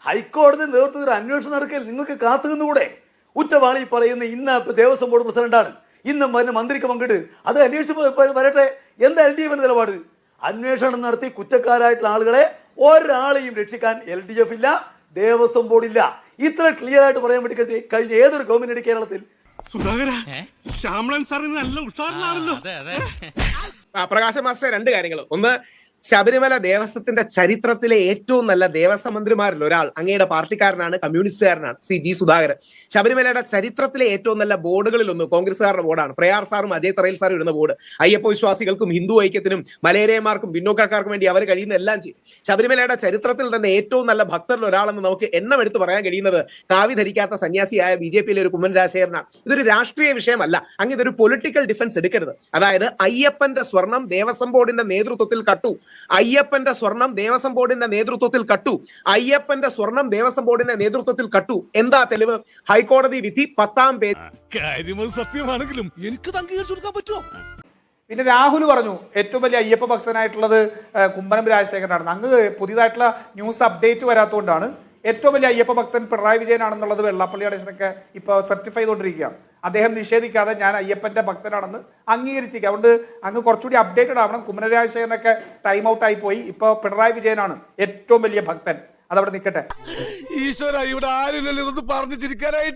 ഹൈക്കോടതി നേതൃത്വത്തിൽ ഒരു അന്വേഷണം നടക്കൽ നിങ്ങൾക്ക് കാത്തുനിന്നുകൂടെ? കുറ്റവാളി പറയുന്ന ഇന്ന് ദേവസ്വം ബോർഡ് പ്രസിഡന്റാണ്, ഇന്നും വരുന്ന മന്ത്രിക്ക് പങ്കിട്ട് അത് അന്വേഷിച്ച് വരട്ടെ. എന്താ LDF നിലപാട്? അന്വേഷണം നടത്തി കുറ്റക്കാരായിട്ടുള്ള ആളുകളെ ഒരാളെയും രക്ഷിക്കാൻ LDF ഇല്ല, ദേവസ്വം ബോർഡില്ല. ഇത്ര ക്ലിയർ ആയിട്ട് പറയാൻ വേണ്ടി കഴിഞ്ഞ ഏതൊരു ഗവൺമെന്റ് കേരളത്തിൽ? പ്രകാശ് മാസ്റ്റർ, രണ്ട് കാര്യങ്ങൾ. ഒന്ന്, ശബരിമല ദേവസ്വത്തിന്റെ ചരിത്രത്തിലെ ഏറ്റവും നല്ല ദേവസ്വം മന്ത്രിമാരിൽ ഒരാൾ അങ്ങയുടെ പാർട്ടിക്കാരനാണ്, കമ്മ്യൂണിസ്റ്റുകാരനാണ്, ശ്രീ ജി സുധാകരൻ. ശബരിമലയുടെ ചരിത്രത്തിലെ ഏറ്റവും നല്ല ബോർഡുകളിൽ ഒന്ന് കോൺഗ്രസ്സുകാരുടെ ബോർഡാണ്. പ്രയാർ സാറും അജയ് തറയിൽ സാറും ഇടുന്ന ബോർഡ്. അയ്യപ്പ വിശ്വാസികൾക്കും ഹിന്ദു ഐക്യത്തിനും മലയേറിയമാർക്കും പിന്നോക്കക്കാർക്കും വേണ്ടി അവർ കഴിയുന്ന എല്ലാം ചെയ്യും. ശബരിമലയുടെ ചരിത്രത്തിൽ തന്നെ ഏറ്റവും നല്ല ഭക്തരിൽ ഒരാളെന്ന് നമുക്ക് എണ്ണം എടുത്ത് പറയാൻ കഴിയുന്നത് കാവി ധരിക്കാത്ത സന്യാസിയായ BJP-യിലെ ഒരു കുമ്മൻ രാജശേഖരനാണ്. ഇതൊരു രാഷ്ട്രീയ വിഷയമല്ല, അങ്ങ് ഇതൊരു പൊളിറ്റിക്കൽ ഡിഫൻസ് എടുക്കരുത്. അതായത് അയ്യപ്പന്റെ സ്വർണം ദേവസ്വം ബോർഡിന്റെ നേതൃത്വത്തിൽ കട്ടു, അയ്യപ്പന്റെ സ്വർണം ദേവസ്വം ബോർഡിന്റെ നേതൃത്വത്തിൽ കട്ടു, അയ്യപ്പന്റെ സ്വർണം ദേവസ്വം ബോർഡിന്റെ നേതൃത്വത്തിൽ കട്ടു. എന്താ തെളിവ്? ഹൈക്കോടതി വിധി 10-ാം പേജ്. സത്യമാണെങ്കിലും എനിക്ക് അംഗീകരിച്ചു കൊടുക്കാൻ പറ്റുമോ? പിന്നെ രാഹുൽ പറഞ്ഞു ഏറ്റവും വലിയ അയ്യപ്പ ഭക്തനായിട്ടുള്ളത് കുമ്മനം രാജശേഖരനാണ്. അങ്ങ് പുതിയതായിട്ടുള്ള ന്യൂസ് അപ്ഡേറ്റ് വരാത്തതുകൊണ്ടാണ്. ഏറ്റവും വലിയ അയ്യപ്പ ഭക്തൻ പിണറായി വിജയനാണെന്നുള്ളത് വെള്ളാപ്പള്ളി നടേശനൊക്കെ ഇപ്പോൾ സർട്ടിഫൈ ചെയ്തുകൊണ്ടിരിക്കുകയാണ്. അദ്ദേഹം നിഷേധിക്കാതെ ഞാൻ അയ്യപ്പന്റെ ഭക്തനാണെന്ന് അംഗീകരിച്ചിരിക്കുക. അതുകൊണ്ട് അങ്ങ് കുറച്ചുകൂടി അപ്ഡേറ്റഡ് ആവണം. കുമ്മനം രാജശേഖരനൊക്കെ ടൈം ഔട്ട് ആയി പോയി. ഇപ്പോൾ പിണറായി വിജയനാണ് ഏറ്റവും വലിയ ഭക്തൻ. അതവിടെ നിൽക്കട്ടെ. ഈശ്വര, ഇവിടെ ആരും പറഞ്ഞു ചിരിക്കാനായിട്ട്.